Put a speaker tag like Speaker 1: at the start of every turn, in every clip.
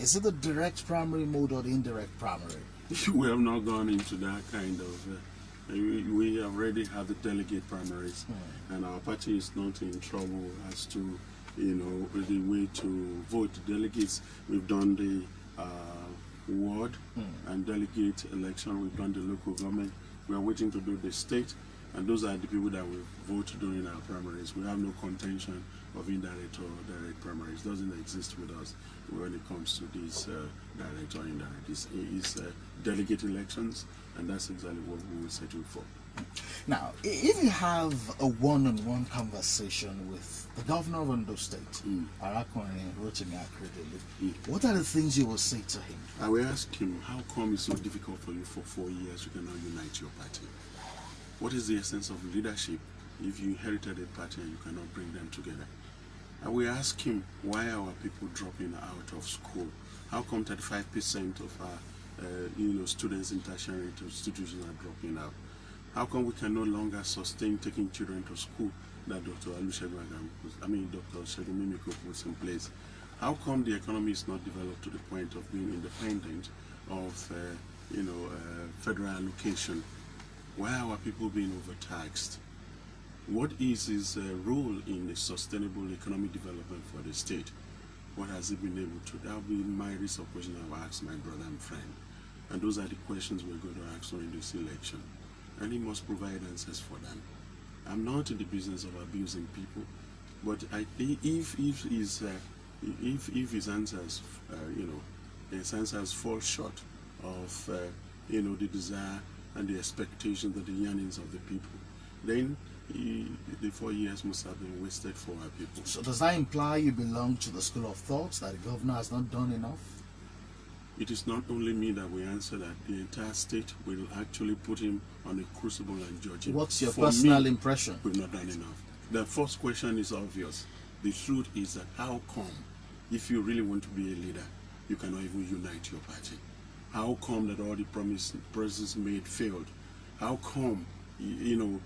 Speaker 1: Is it the direct primary mode or the indirect primary?
Speaker 2: We have not gone into that kind of. We already have the delegate primaries, and our party is not in trouble as to, the way to vote delegates. We've done the ward and delegate election. We've done the local government. We are waiting to do the state, and those are the people that will vote during our primaries. We have no contention of indirect or direct primaries. It doesn't exist with us when it comes to these direct or indirect. It's delegate elections, and that's exactly what we will settle for.
Speaker 1: Now, if you have a one-on-one conversation with the governor of Ondo State, Akure Rotimi Akeredolu, what are the things you will say to him?
Speaker 2: I will ask him, how come it's so difficult for you for 4 years you cannot unite your party? What is the essence of leadership if you inherited a party and you cannot bring them together? I will ask him, why are our people dropping out of school? How come 35% of our students in tertiary institutions are dropping out? How come we can no longer sustain taking children to school that Dr. Mimiko puts in place? How come the economy is not developed to the point of being independent of federal allocation? Why are our people being overtaxed? What is his role in a sustainable economic development for the state? What has he been able to? That will be my list of questions I will ask my brother and friend. And those are the questions we're going to ask during this election. And he must provide answers for them. I'm not in the business of abusing people, but if his answers, his answers fall short of the desire and the expectations and the yearnings of the people, then the 4 years must have been wasted for our people.
Speaker 1: So does that imply you belong to the school of thought that the governor has not done enough?
Speaker 2: It is not only me that will answer that. The entire state will actually put him on a crucible and judge him.
Speaker 1: What's your personal impression?
Speaker 2: We've not done enough. The first question is obvious. The truth is that how come, if you really want to be a leader, you cannot even unite your party? How come that all the promises made failed? How come, in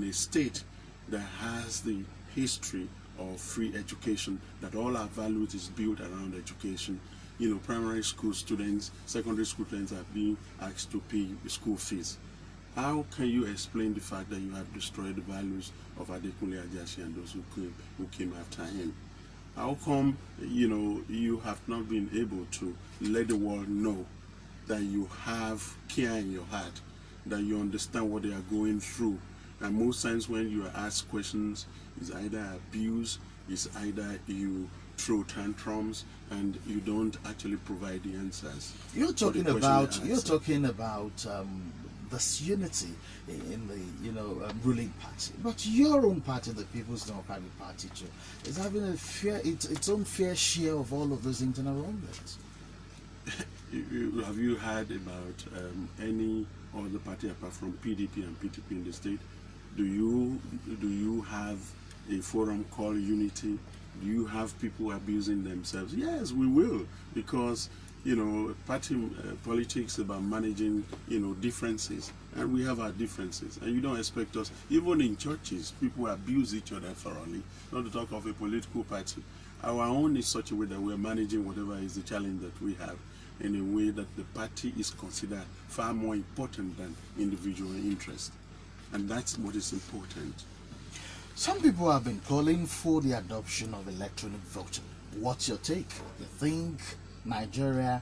Speaker 2: a state that has the history of free education, that all our values is built around education, primary school students, secondary school students are being asked to pay school fees. How can you explain the fact that you have destroyed the values of Adekunle Ajashi and those who came after him? How come, you have not been able to let the world know that you have care in your heart, that you understand what they are going through? And most times when you are asked questions, it's either abuse, it's either you throw tantrums, and you don't actually provide the answers.
Speaker 1: You're talking about this unity in the ruling party, but your own party, the People's Democratic Party, too, is having its own fair share of all of those internal rumblings.
Speaker 2: Have you heard about any other party apart from PDP and PTP in the state? Do you have a forum called Unity? Do you have people abusing themselves? Yes, we will, because party politics about managing differences, and we have our differences, and you don't expect us. Even in churches, people abuse each other thoroughly. Not to talk of a political party. Our own is such a way that we're managing whatever is the challenge that we have in a way that the party is considered far more important than individual interest, and that's what is important.
Speaker 1: Some people have been calling for the adoption of electronic voting. What's your take? You think Nigeria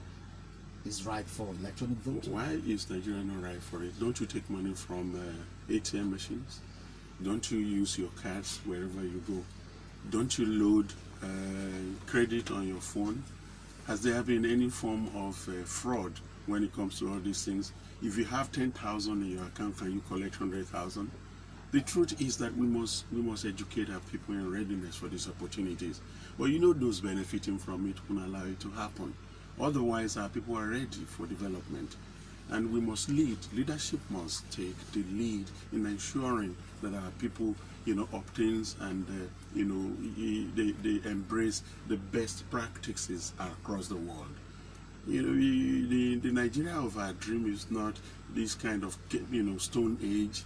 Speaker 1: is right for electronic voting?
Speaker 2: Why is Nigeria not right for it? Don't you take money from ATM machines? Don't you use your cards wherever you go? Don't you load credit on your phone? Has there been any form of fraud when it comes to all these things? If you have 10,000 in your account, can you collect 100,000? The truth is that we must educate our people in readiness for these opportunities. But those benefiting from it won't allow it to happen. Otherwise, our people are ready for development. And we must lead. Leadership must take the lead in ensuring that our people, obtains and, they embrace the best practices across the world. The Nigeria of our dream is not this kind of, Stone Age,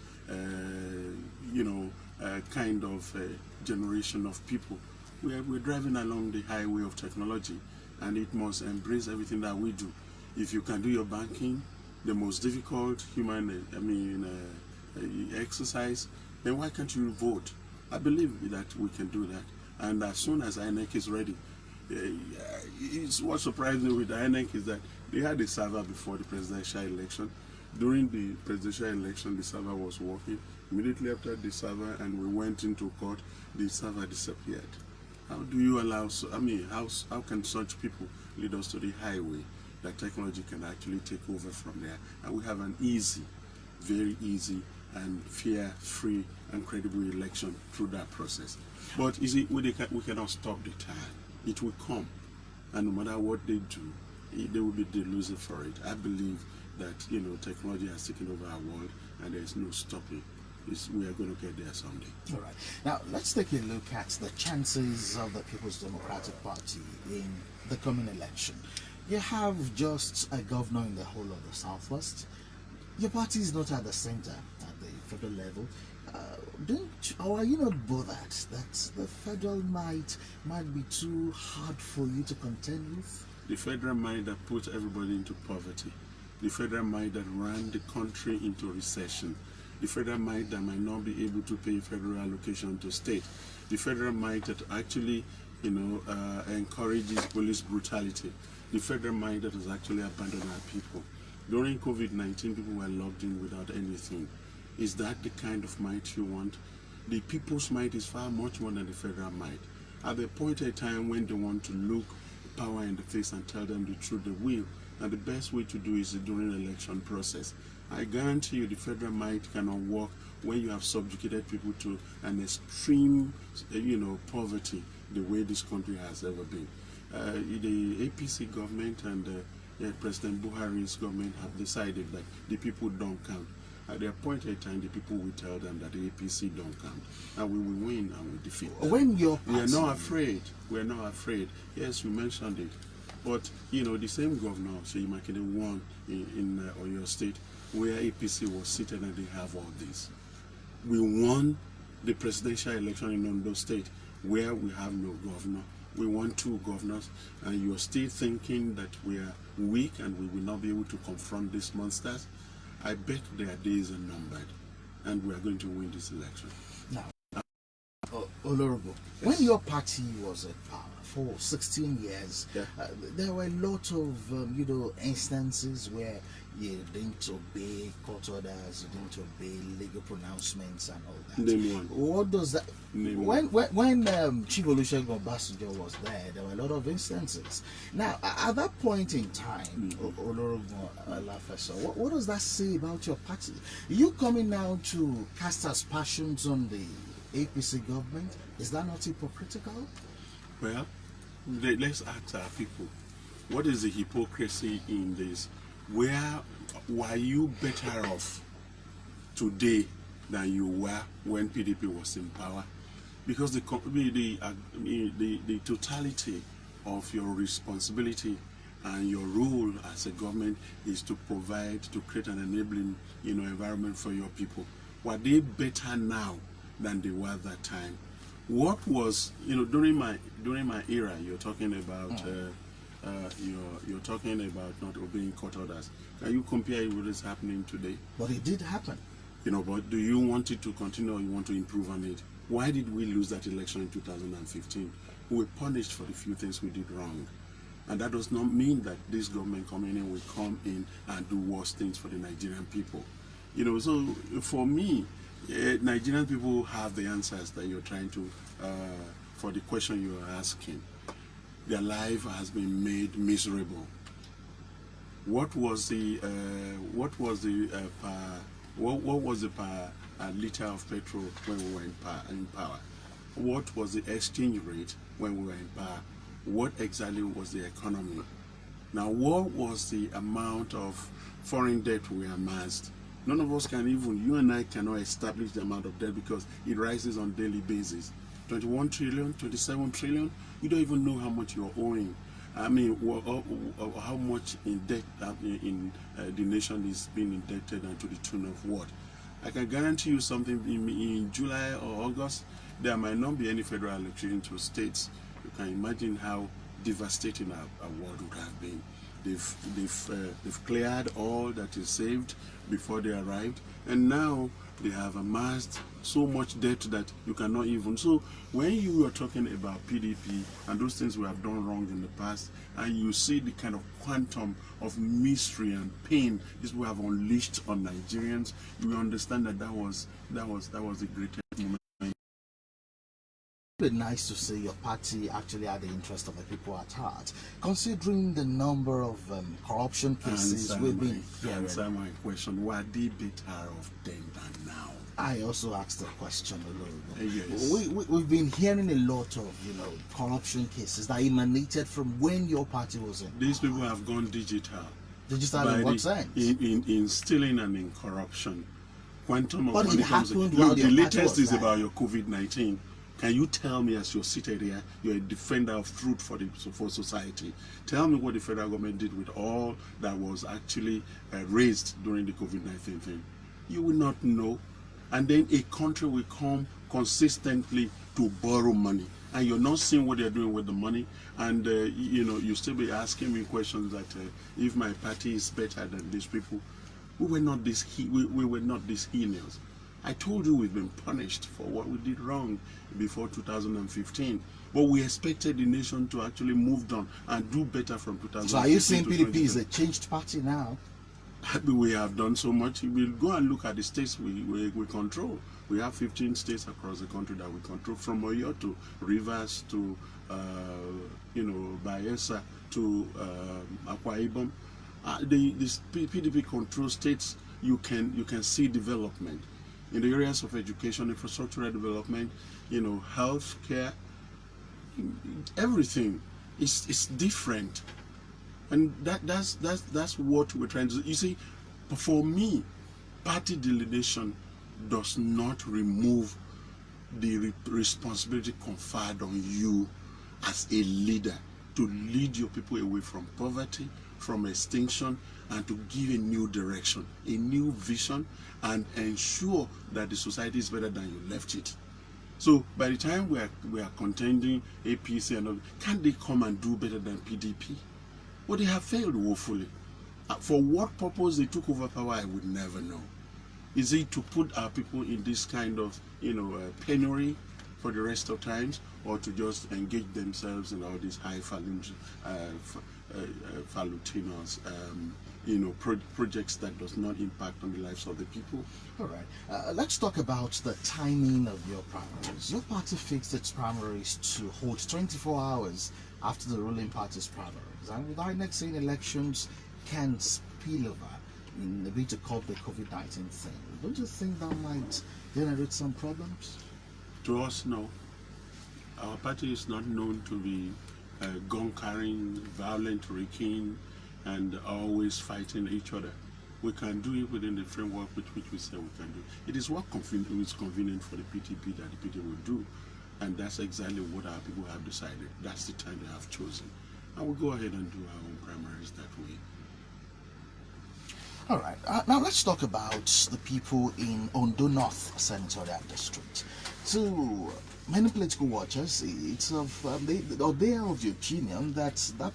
Speaker 2: generation of people. We're driving along the highway of technology, and it must embrace everything that we do. If you can do your banking, the most difficult human, exercise, then why can't you vote? I believe that we can do that. And as soon as INEC is ready, it's what surprised me with INEC is that they had a server before the presidential election. During the presidential election, the server was working. Immediately after the server, and we went into court, the server disappeared. How do you allow, how can such people lead us to the highway that technology can actually take over from there? And we have an easy, very easy and fair, free and credible election through that process. But you see, we cannot stop the time. It will come, and no matter what they do, they will be the loser for it. I believe that technology has taken over our world, and there is no stopping. We are going to get there someday.
Speaker 1: All right. Now let's take a look at the chances of the People's Democratic Party in the coming election. You have just a governor in the whole of the Southwest. Your party is not at the center, at the federal level. Are you not bothered that the federal might be too hard for you to contend with?
Speaker 2: The federal might that put everybody into poverty, the federal might that ran the country into recession, the federal might that might not be able to pay federal allocation to state, the federal might that actually encourages police brutality, the federal might that has actually abandoned our people. During COVID-19, people were locked in without anything. Is that the kind of might you want? The people's might is far much more than the federal might. At the point in time when they want to look power in the face and tell them the truth, they will. And the best way to do is during the election process. I guarantee you the federal might cannot work when you have subjugated people to an extreme, poverty, the way this country has ever been. The APC government and President Buhari's government have decided that the people don't count. At the appointed time, the people will tell them that the APC don't count, and we will win and we defeat them.
Speaker 1: When your party...
Speaker 2: We are not afraid. We are not afraid. Yes, you mentioned it, but the same governor, Seyi Makinde, won in Ondo State, where APC was seated, and they have all this. We won the presidential election in Ondo State, where we have no governor. We won 2 governors, and you are still thinking that we are weak and we will not be able to confront these monsters. I bet their days are numbered, and we are going to win this election.
Speaker 1: Now, Oloorogun, when your party was at power for 16 years, there were a lot of instances where you didn't obey court orders, you didn't obey legal pronouncements and all that.
Speaker 2: Name one.
Speaker 1: What does that?
Speaker 2: Name
Speaker 1: when Chief Olusegun Obasanjo was there were a lot of instances. Now, at that point in time, Eddy Olafeso, what does that say about your party? You coming now to cast aspersions on the APC government? Is that not hypocritical?
Speaker 2: Well, let's ask our people, what is the hypocrisy in this? Where were you better off today than you were when PDP was in power? Because the totality of your responsibility and your role as a government is to provide, to create an enabling environment for your people. Were they better now than they were at that time? What was during my era? You're talking about you're talking about not obeying court orders. Can you compare it with what's happening today?
Speaker 1: But it did happen.
Speaker 2: But do you want it to continue, or you want to improve on it? Why did we lose that election in 2015? We were punished for the few things we did wrong. And that does not mean that this government coming in will come in and do worse things for the Nigerian people. So for me, Nigerian people have the answers that you're trying to, for the question you're asking. Their life has been made miserable. What was the per liter of petrol when we were in power? What was the exchange rate when we were in power? What exactly was the economy? Now, what was the amount of foreign debt we amassed? None of us can you and I cannot establish the amount of debt because it rises on a daily basis. 21 trillion, 27 trillion, you don't even know how much you're owing. I mean, how much in debt the nation is being indebted, and to the tune of what? I can guarantee you something, in July or August, there might not be any federal allocation to states. You can imagine how devastating our world would have been. They've cleared all that is saved before they arrived, and now they have amassed so much debt that you cannot even. So when you are talking about PDP and those things we have done wrong in the past, and you see the kind of quantum of misery and pain this we have unleashed on Nigerians, you will understand that that was the greatest moment.
Speaker 1: It's nice to see your party actually had the interest of the people at heart, considering the number of corruption cases we've been hearing.
Speaker 2: Answer my question. Were they better off then than now?
Speaker 1: I also asked the question a little bit.
Speaker 2: Yes.
Speaker 1: We've been hearing a lot of corruption cases that emanated from when your party was in.
Speaker 2: These people have gone digital.
Speaker 1: Digital in what sense?
Speaker 2: In stealing and in corruption. Quantum of
Speaker 1: but
Speaker 2: money
Speaker 1: it happened
Speaker 2: comes.
Speaker 1: while
Speaker 2: The
Speaker 1: your
Speaker 2: latest
Speaker 1: party was
Speaker 2: is
Speaker 1: there.
Speaker 2: about your COVID-19. Can you tell me, as you're seated here, you're a defender of truth for society? Tell me what the federal government did with all that was actually raised during the COVID-19 thing. You will not know. And then a country will come consistently to borrow money, and you're not seeing what they're doing with the money. And you still be asking me questions that if my party is better than these people. We were not this heinous. I told you we've been punished for what we did wrong before 2015. But we expected the nation to actually move on and do better from 2015.
Speaker 1: So are you saying PDP is a changed party now?
Speaker 2: We have done so much. We'll go and look at the states we control. We have 15 states across the country that we control, from Oyo to Rivers to Bayelsa to Akwa Ibom. The PDP control states, you can see development in the areas of education, infrastructural development, health care, everything is different, and that's what we're trying to do. You see, for me, party delineation does not remove the responsibility conferred on you as a leader to lead your people away from poverty, from extinction, and to give a new direction, a new vision, and ensure that the society is better than you left it. So by the time we are contending APC and all, can't they come and do better than PDP? Well, they have failed woefully. For what purpose they took over power, I would never know. Is it to put our people in this kind of penury for the rest of times, or to just engage themselves in all these highfalutin projects that does not impact on the lives of the people?
Speaker 1: All right. Let's talk about the timing of your primaries. Your party fixed its primaries to hold 24 hours after the ruling party's primaries. And with our next elections can spill over in a bit to curb the COVID-19 thing, don't you think that might generate some problems?
Speaker 2: To us, no. Our party is not known to be gun-carrying, violent, wrecking, and always fighting each other. We can do it within the framework with which we say we can do. It is what is convenient for the PTP that the PTP will do, and that's exactly what our people have decided. That's the time they have chosen. And we'll go ahead and do our own primaries that way.
Speaker 1: All right. Now let's talk about the people in Ondo North Senatorial District. So many political watchers, they are of the opinion that that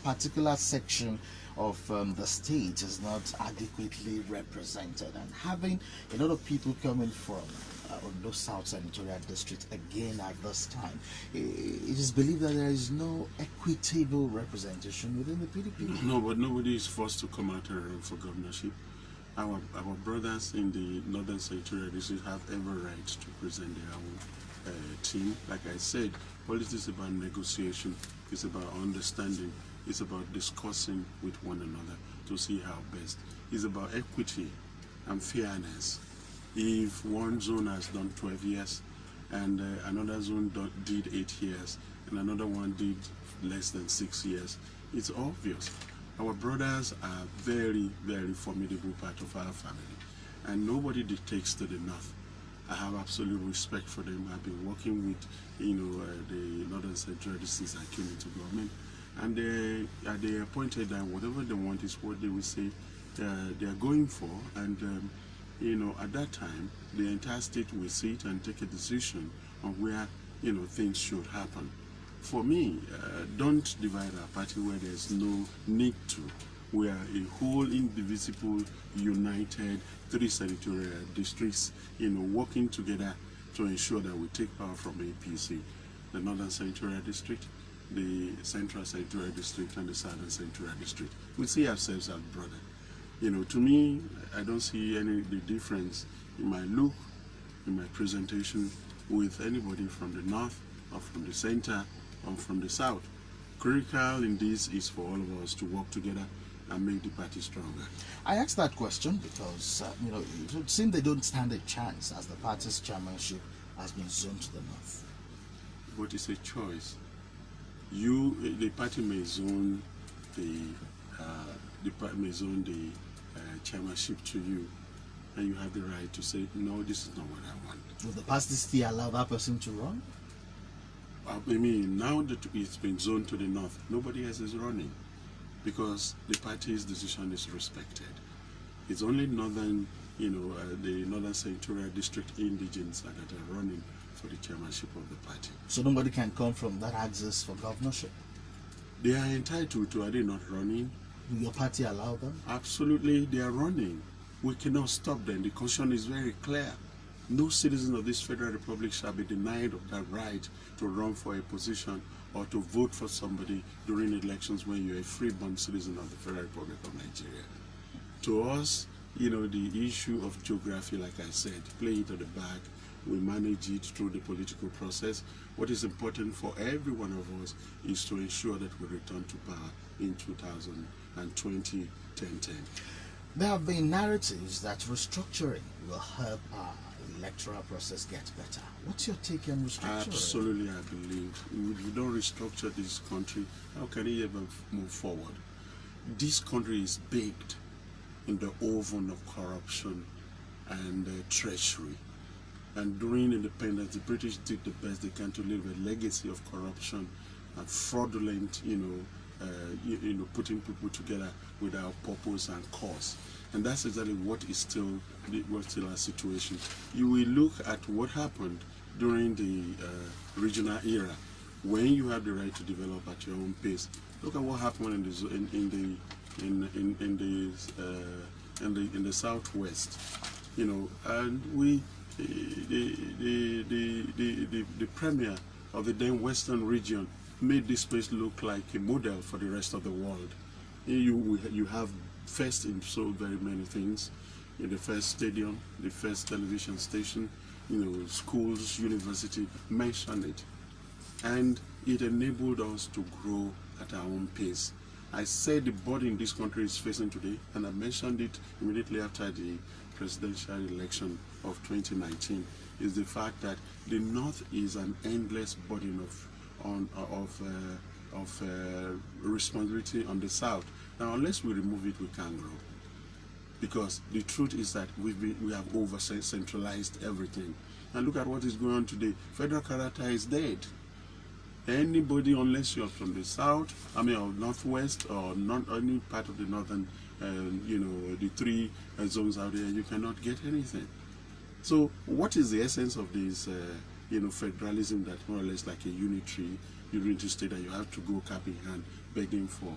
Speaker 1: particular section of the state is not adequately represented, and having a lot of people coming from Ondo South Senatorial District again at this time, it is believed that there is no equitable representation within the PDP.
Speaker 2: No, but nobody is forced to come out and run for governorship. Our brothers in the Northern Senatorial District have every right to present their own team. Like I said, politics is about negotiation, it's about understanding, it's about discussing with one another to see how best. It's about equity and fairness. If one zone has done 12 years and another zone did 8 years and another one did less than 6 years, it's obvious. Our brothers are very, very formidable part of our family, and nobody dictates to the North. I have absolute respect for them. I've been working with the Northern Central since I came into government, and they appointed that whatever they want is what they will say they are going for, and at that time the entire state will sit and take a decision on where things should happen. for me, don't divide our party where there's no need to. We are a whole, indivisible, united, 3 senatorial districts, working together to ensure that we take power from APC, the Northern Senatorial District, the Central Senatorial District, and the Southern Senatorial District. We see ourselves as brothers. To me, I don't see the difference in my look, in my presentation with anybody from the north or from the center or from the south. Critical in this is for all of us to work together and make the party stronger.
Speaker 1: I asked that question because, it would seem they don't stand a chance as the party's chairmanship has been zoned to the north.
Speaker 2: But it's a choice. The party may zone the chairmanship to you, and you have the right to say, no, this is not what I want.
Speaker 1: Will the party still allow that person to run?
Speaker 2: I mean, now that it's been zoned to the north, nobody else is running because the party's decision is respected. It's only northern, the Northern Senatorial District indigents that are running for the chairmanship of the party.
Speaker 1: So nobody can come from that axis for governorship?
Speaker 2: They are entitled to. Are they not running?
Speaker 1: Will your party allow them?
Speaker 2: Absolutely, they are running. We cannot stop them. The constitution is very clear. No citizen of this Federal Republic shall be denied of that right to run for a position or to vote for somebody during elections when you're a free-born citizen of the Federal Republic of Nigeria. To us, the issue of geography, like I said, play it at the back. We manage it through the political process. What is important for every one of us is to ensure that we return to power in 2020, 10-10.
Speaker 1: There have been narratives that restructuring will help our electoral process get better. What's your take on restructuring?
Speaker 2: Absolutely, I believe. If you don't restructure this country, how can it ever move forward? This country is baked in the oven of corruption and treachery. And during independence, the British did the best they can to leave a legacy of corruption and fraudulent, putting people together without purpose and cause. And that's exactly what is still our situation. You will look at what happened during the regional era, when you have the right to develop at your own pace. Look at what happened in the southwest, and the premier of the then Western region made this place look like a model for the rest of the world. You have first in so very many things. In the first stadium, the first television station, schools, university, mention it. And it enabled us to grow at our own pace. I said the burden this country is facing today, and I mentioned it immediately after the presidential election of 2019, is the fact that the North is an endless burden of responsibility on the South. Now, unless we remove it, we can't grow. Because the truth is that we have over-centralized everything. And look at what is going on today. Federal character is dead. Anybody, unless you're from the South, or Northwest, or not any part of the Northern, the 3 zones out there, you cannot get anything. So what is the essence of this, federalism that more or less like a unitary state that you have to go cap in hand begging for,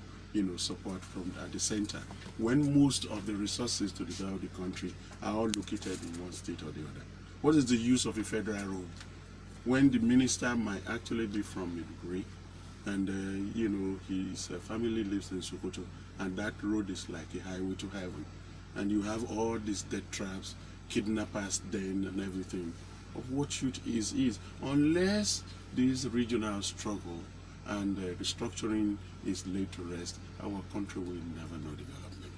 Speaker 2: support from the center, when most of the resources to develop the country are all located in one state or the other? What is the use of a federal road when the minister might actually be from Maiduguri and, his family lives in Sokoto, and that road is like a highway to heaven, and you have all these death traps, kidnappers den and everything? Of what should is unless this regional struggle and restructuring is laid to rest, our country will never know development.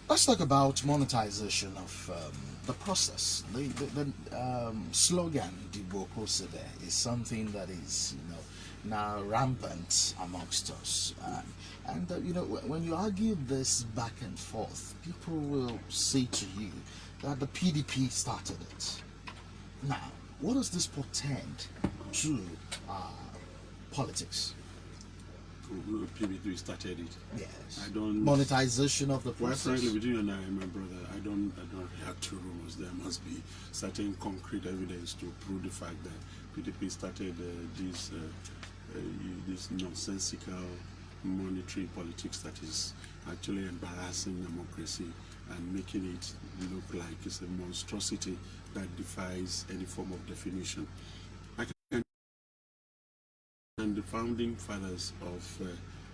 Speaker 1: Let's talk about monetization of the process. The slogan "Dibo Kosebe" is something that is now rampant amongst us, and when you argue this back and forth, people will say to you that the PDP started it. Now, what does this portend to politics?
Speaker 2: PDP started it.
Speaker 1: Yes.
Speaker 2: I don't.
Speaker 1: Monetization of the process.
Speaker 2: Well, frankly, between you and I, my brother, I don't react to rumors. There must be certain concrete evidence to prove the fact that PDP started this this nonsensical monetary politics that is actually embarrassing democracy and making it look like it's a monstrosity that defies any form of definition. And the founding fathers of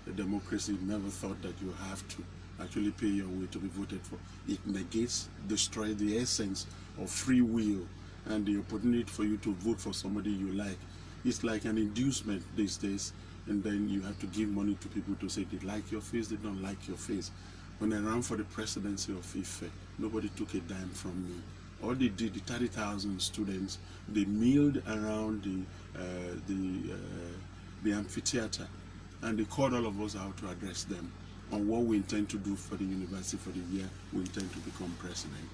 Speaker 2: the democracy never thought that you have to actually pay your way to be voted for. It negates, destroys the essence of free will and the opportunity for you to vote for somebody you like. It's like an inducement these days, and then you have to give money to people to say they like your face, they don't like your face. When I ran for the presidency of Ife, nobody took a dime from me. All they did, the 30,000 students, they milled around the amphitheater, and they called all of us out to address them on what we intend to do for the university for the year we intend to become president.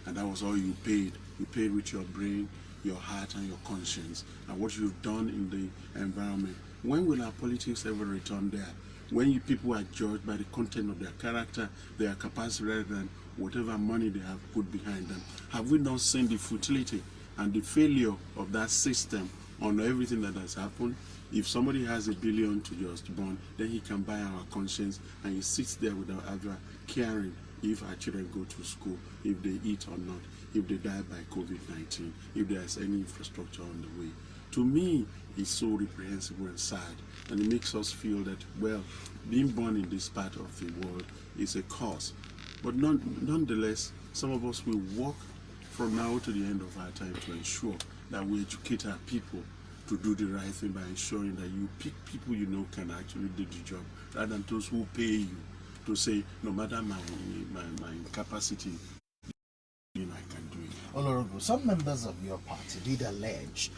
Speaker 2: And that was all you paid. You paid with your brain, your heart, and your conscience, and what you've done in the environment. When will our politics ever return there? When people are judged by the content of their character, their capacity, rather than whatever money they have put behind them. Have we not seen the futility and the failure of that system on everything that has happened? If somebody has $1 billion to just burn, then he can buy our conscience, and he sits there without ever caring if our children go to school, if they eat or not, if they die by COVID-19, if there's any infrastructure on the way. To me, it's so reprehensible and sad, and it makes us feel that, well, being born in this part of the world is a curse. But nonetheless, some of us will work from now to the end of our time to ensure that we educate our people to do the right thing by ensuring that you pick people you know can actually do the job, rather than those who pay you to say, no matter my capacity, I can do it.
Speaker 1: Oloorogun, some members of your party did allege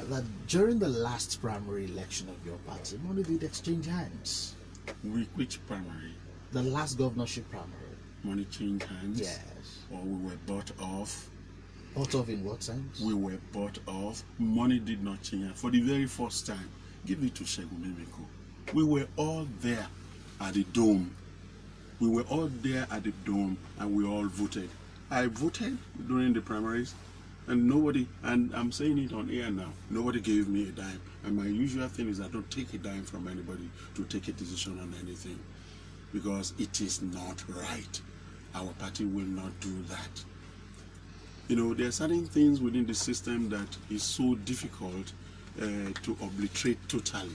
Speaker 1: that during the last primary election of your party, money did exchange hands.
Speaker 2: Which primary?
Speaker 1: The last governorship primary.
Speaker 2: Money changed hands?
Speaker 1: Yes.
Speaker 2: Or we were bought off?
Speaker 1: Bought off in what sense?
Speaker 2: We were bought off. Money did not change hands. For the very first time, give it to Segun Mimiko. We were all there at the dome. We were all there at the dome, and we all voted. I voted during the primaries, and nobody, and I'm saying it on air now, nobody gave me a dime. And my usual thing is I don't take a dime from anybody to take a decision on anything, because it is not right. Our party will not do that. You know, there are certain things within the system that is so difficult to obliterate totally.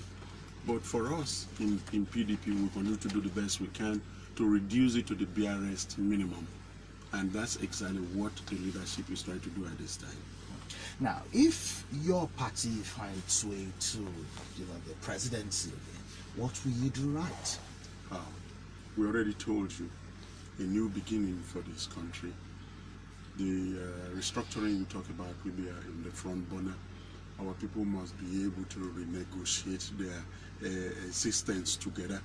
Speaker 2: But for us in PDP, we continue to do the best we can to reduce it to the barest minimum. And that's exactly what the leadership is trying to do at this time.
Speaker 1: Now, if your party finds its way to the presidency again, what will you do right?
Speaker 2: We already told you, a new beginning for this country. The restructuring you talk about will be in the front burner. Our people must be able to renegotiate their existence together,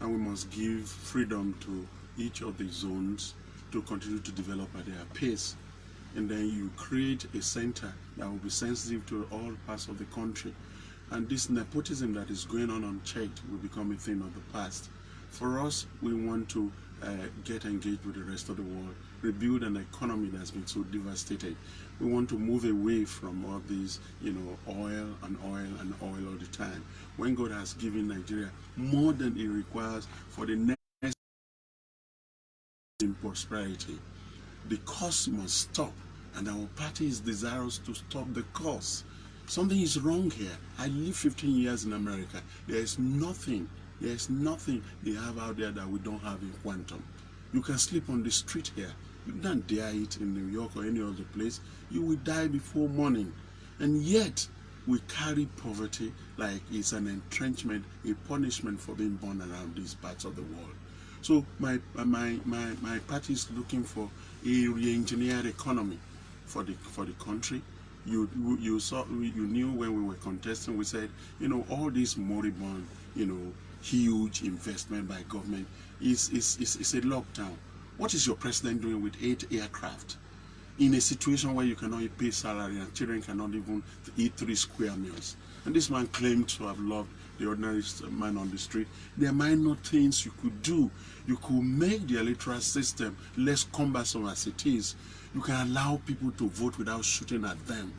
Speaker 2: and we must give freedom to each of the zones to continue to develop at their pace. And then you create a center that will be sensitive to all parts of the country. And this nepotism that is going on unchecked will become a thing of the past. For us, we want to get engaged with the rest of the world, rebuild an economy that's been so devastated. We want to move away from all these, oil and oil and oil all the time, when God has given Nigeria more than it requires for the next in prosperity. The cost must stop, and our party is desirous to stop the cost. Something is wrong here. I lived 15 years in America. There is nothing they have out there that we don't have in Quantum. You can sleep on the street here. You can't dare it in New York or any other place. You will die before morning. And yet, we carry poverty like it's an entrenchment, a punishment for being born around these parts of the world. So my party is looking for a re-engineered economy for the country. You knew when we were contesting, we said, all this moribund, huge investment by government is a lockdown. What is your president doing with 8 aircraft in a situation where you cannot pay salary and children cannot even eat 3 square meals? And this man claimed to have loved the ordinary man on the street. There are minor things you could do. You could make the electoral system less cumbersome as it is. You can allow people to vote without shooting at them.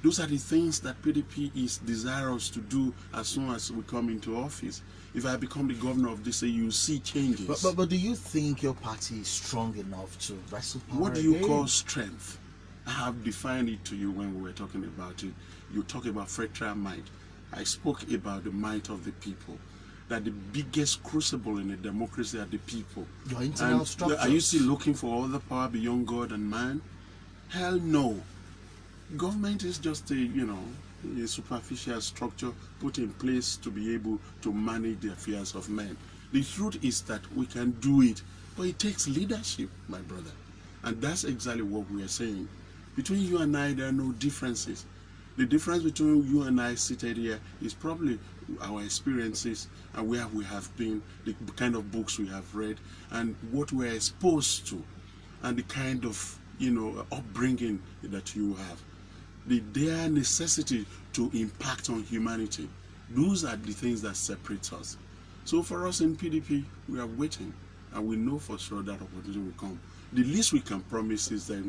Speaker 2: Those are the things that PDP is desirous to do as soon as we come into office. If I become the governor of this state, you see changes.
Speaker 1: But do you think your party is strong enough to wrestle power
Speaker 2: What do you
Speaker 1: again?
Speaker 2: call strength? I have defined it to you when we were talking about it. You talk about fractal might. I spoke about the might of the people. That the biggest crucible in a democracy are the people.
Speaker 1: Your internal structures.
Speaker 2: Are you still looking for other power beyond God and man? Hell no. Government is just a superficial structure put in place to be able to manage the affairs of men. The truth is that we can do it, but it takes leadership, my brother. And that's exactly what we are saying. Between you and I, there are no differences. The difference between you and I seated here is probably our experiences and where we have been, the kind of books we have read, and what we're exposed to, and the kind of upbringing that you have. Their necessity to impact on humanity. Those are the things that separate us. So for us in PDP, we are waiting, and we know for sure that opportunity will come. The least we can promise is that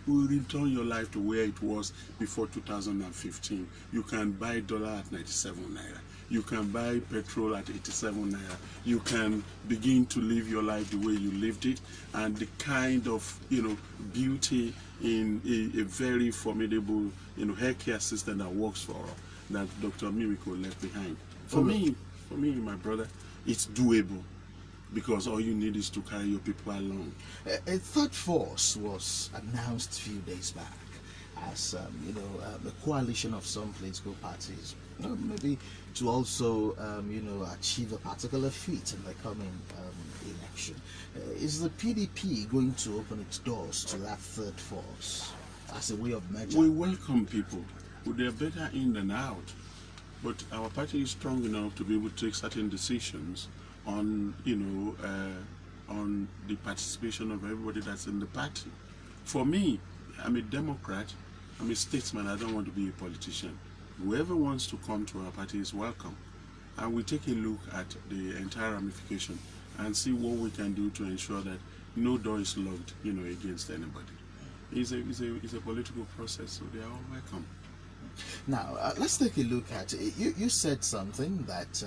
Speaker 2: we will return your life to where it was before 2015. You can buy dollar at 97 naira. You can buy petrol at 87 naira. You can begin to live your life the way you lived it, and the kind of beauty in a very formidable healthcare system that works for that Dr. Mimiko left behind. For me, my brother, it's doable. Because all you need is to carry your people along.
Speaker 1: A third force was announced a few days back as a coalition of some political parties, maybe to also achieve a particular feat in the coming election. Is the PDP going to open its doors to that third force as a way of measure?
Speaker 2: We welcome people. They're better in than out. But our party is strong enough to be able to take certain decisions on on the participation of everybody that's in the party. For me, I'm a Democrat, I'm a statesman, I don't want to be a politician. Whoever wants to come to our party is welcome. And we take a look at the entire ramification and see what we can do to ensure that no door is locked, against anybody. It's a political process, so they are all welcome.
Speaker 1: Now, let's take a look at it. You said something that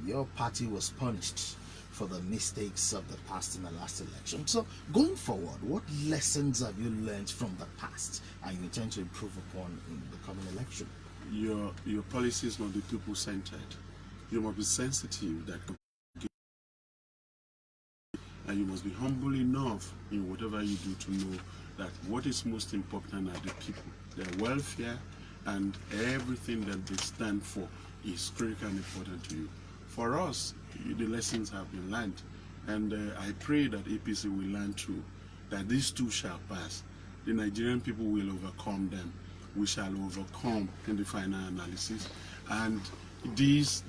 Speaker 1: your party was punished for the mistakes of the past in the last election. So, going forward, what lessons have you learned from the past and you intend to improve upon in the coming election?
Speaker 2: Your policies must be people-centered. You must be sensitive and you must be humble enough in whatever you do to know that what is most important are the people, their welfare, and everything that they stand for is critical and important to you. For us, the lessons have been learned, and I pray that APC will learn too, that these two shall pass. The Nigerian people will overcome them. We shall overcome in the final analysis, and these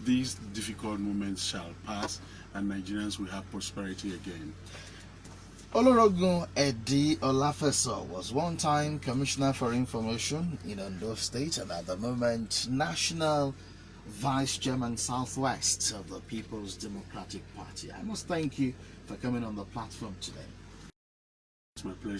Speaker 2: difficult moments shall pass, and Nigerians will have prosperity again.
Speaker 1: Oloorogun Eddy Olafeso was one-time Commissioner for Information in Ondo State and at the moment National Vice Chairman Southwest of the People's Democratic Party. I must thank you for coming on the platform today.
Speaker 2: It's my pleasure.